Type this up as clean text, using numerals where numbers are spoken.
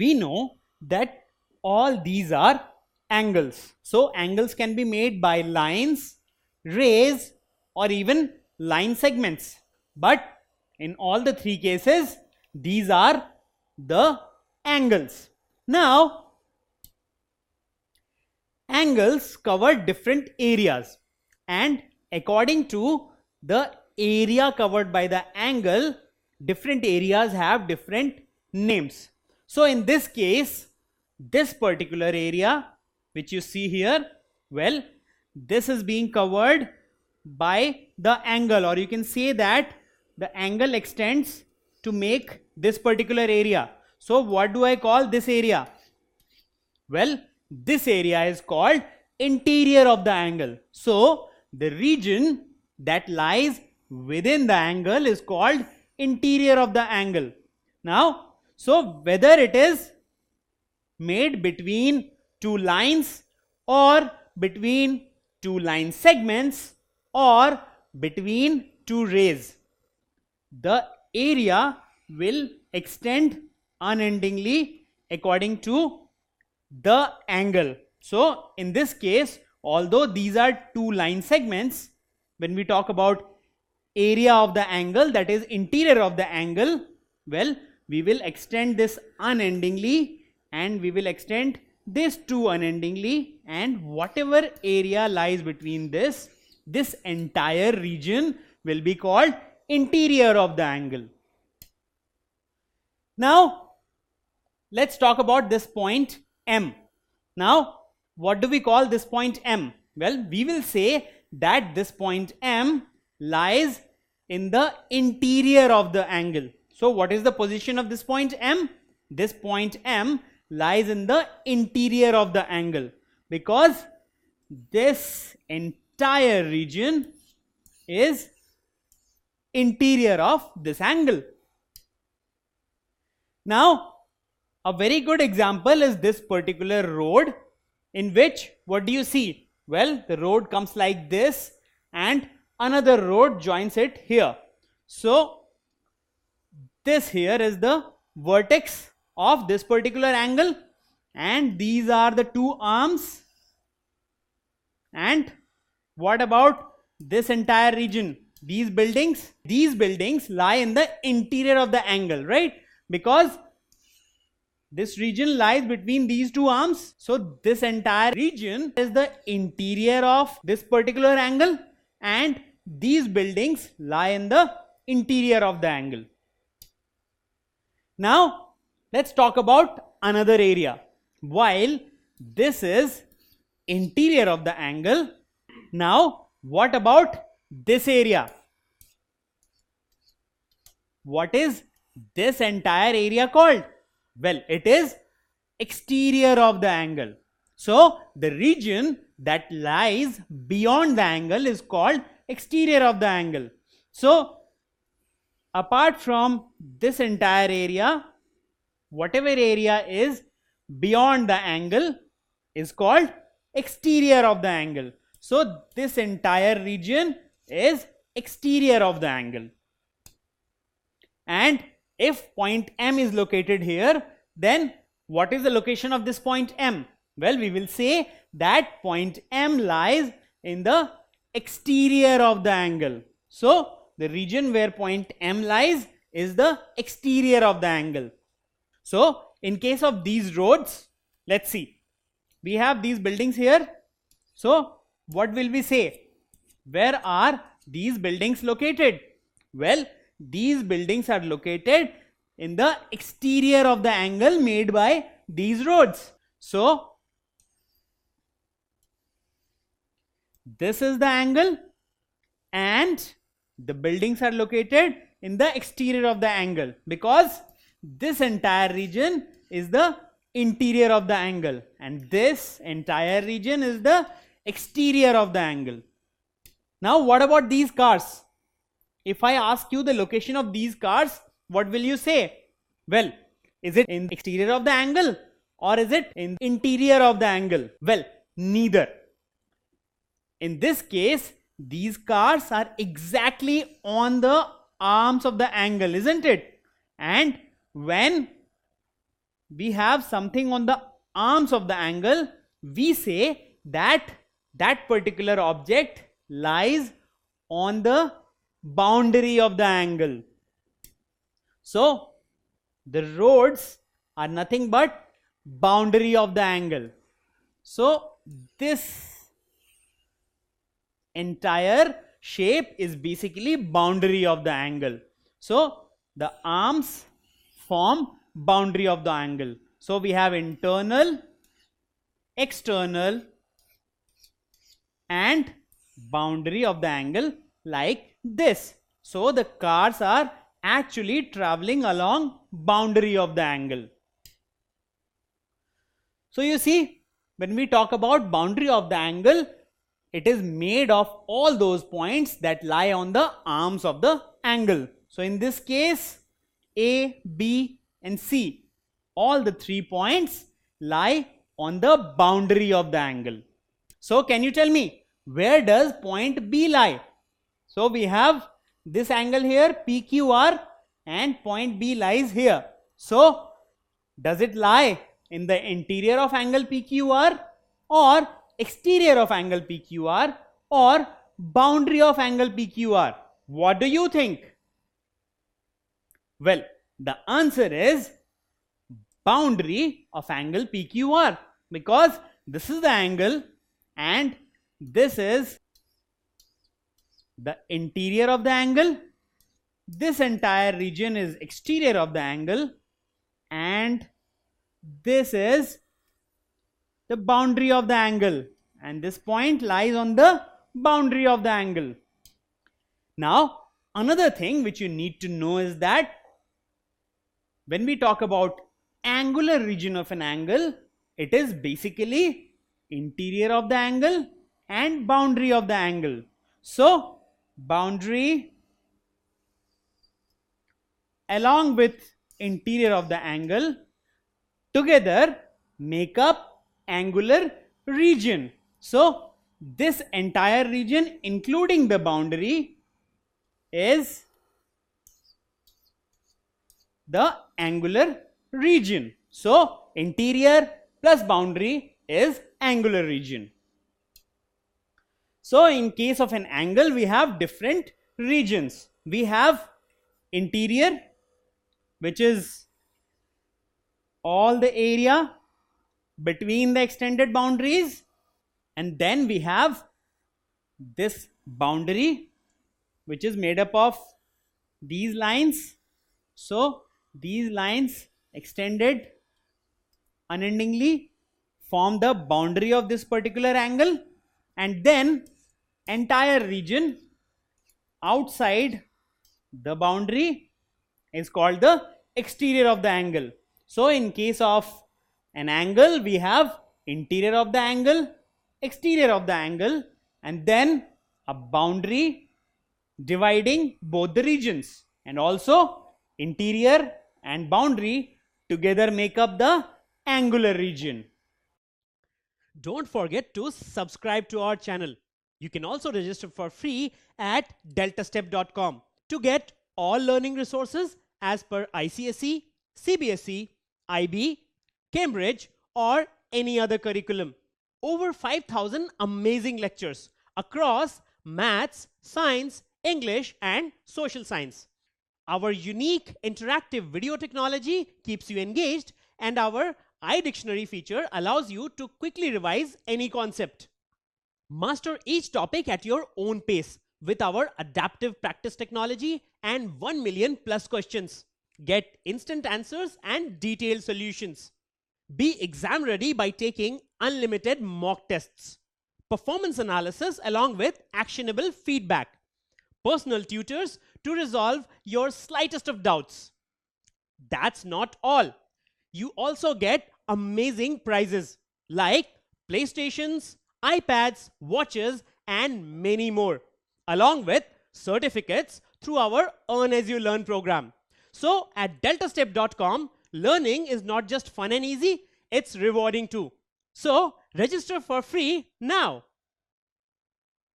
we know that all these are angles. So angles can be made by lines, rays, or even line segments. But in all the three cases, these are the angles. Now, angles cover different areas, and according to the area covered by the angle, different areas have different names. So in this case, this particular area which you see here, well, this is being covered by the angle, or you can say that the angle extends to make this particular area. So what do I call this area? Well, this area is called interior of the angle. So the region that lies within the angle is called interior of the angle. Now, so whether it is made between two lines, or between two line segments, or between two rays, the area will extend unendingly according to the angle. So in this case, although these are two line segments, when we talk about area of the angle, that is interior of the angle, well, we will extend this unendingly, and we will extend this too unendingly, and whatever area lies between this entire region will be called interior of the angle. Now let's talk about this point M. Now what do we call this point M? Well, we will say that this point M lies in the interior of the angle. So what is the position of this point M? This point M lies in the interior of the angle, because this entire region is interior of this angle. Now, a very good example is this particular road, in which, what do you see? Well, the road comes like this, and another road joins it here. So this here is the vertex of this particular angle, and these are the two arms. And what about this entire region? These buildings lie in the interior of the angle, right? Because this region lies between these two arms. So this entire region is the interior of this particular angle, and these buildings lie in the interior of the angle. Now let's talk about another area. While this is interior of the angle, now what about this area? What is this entire area called? Well, it is exterior of the angle. So the region that lies beyond the angle is called exterior of the angle. So apart from this entire area, whatever area is beyond the angle is called exterior of the angle. So this entire region is exterior of the angle. And if point M is located here, then what is the location of this point M? Well, we will say that point M lies in the exterior of the angle. So the region where point M lies is the exterior of the angle. So in case of these roads, let's see, we have these buildings here. So what will we say? Where are these buildings located? Well, these buildings are located in the exterior of the angle made by these roads. So this is the angle, and the buildings are located in the exterior of the angle, because this entire region is the interior of the angle, and this entire region is the exterior of the angle. Now what about these cars? If I ask you the location of these cars, what will you say? Well, is it in the exterior of the angle, or is it in the interior of the angle? Well, neither. In this case, these cars are exactly on the arms of the angle, isn't it? And when we have something on the arms of the angle, we say that that particular object lies on the boundary of the angle. So the rods are nothing but boundary of the angle. So this entire shape is basically boundary of the angle. So the arms form boundary of the angle. So we have internal, external and boundary of the angle like this. So the cars are actually traveling along boundary of the angle. So you see, when we talk about boundary of the angle, it is made of all those points that lie on the arms of the angle. So in this case, A, B and C, all the 3 points lie on the boundary of the angle. So can you tell me, where does point B lie? So we have this angle here, PQR, and point B lies here. So does it lie in the interior of angle PQR, or exterior of angle PQR, or boundary of angle PQR? What do you think? Well, the answer is boundary of angle PQR, because this is the angle and this is the interior of the angle. This entire region is exterior of the angle, and this is the boundary of the angle, and this point lies on the boundary of the angle. Now, another thing which you need to know is that when we talk about angular region of an angle, it is basically interior of the angle and boundary of the angle. So boundary along with interior of the angle together make up angular region. So this entire region, including the boundary, is the angular region. So interior plus boundary is angular region. So in case of an angle, we have different regions. We have interior, which is all the area between the extended boundaries, and then we have this boundary, which is made up of these lines. So these lines extended unendingly form the boundary of this particular angle, and then entire region outside the boundary is called the exterior of the angle. So in case of an angle, we have interior of the angle, exterior of the angle, and then a boundary dividing both the regions, and also interior and boundary together make up the angular region. Don't forget to subscribe to our channel. You can also register for free at deltastep.com to get all learning resources as per ICSE, CBSE, IB, Cambridge or any other curriculum. Over 5,000 amazing lectures across maths, science, English and social science. Our unique interactive video technology keeps you engaged, and our iDictionary feature allows you to quickly revise any concept. Master each topic at your own pace with our adaptive practice technology and 1 million plus questions. Get instant answers and detailed solutions. Be exam ready by taking unlimited mock tests, performance analysis along with actionable feedback, personal tutors to resolve your slightest of doubts. That's not all. You also get amazing prizes like PlayStations, iPads, watches, and many more, along with certificates through our Earn As You Learn program. So at deltastep.com, learning is not just fun and easy, it's rewarding too. So register for free now.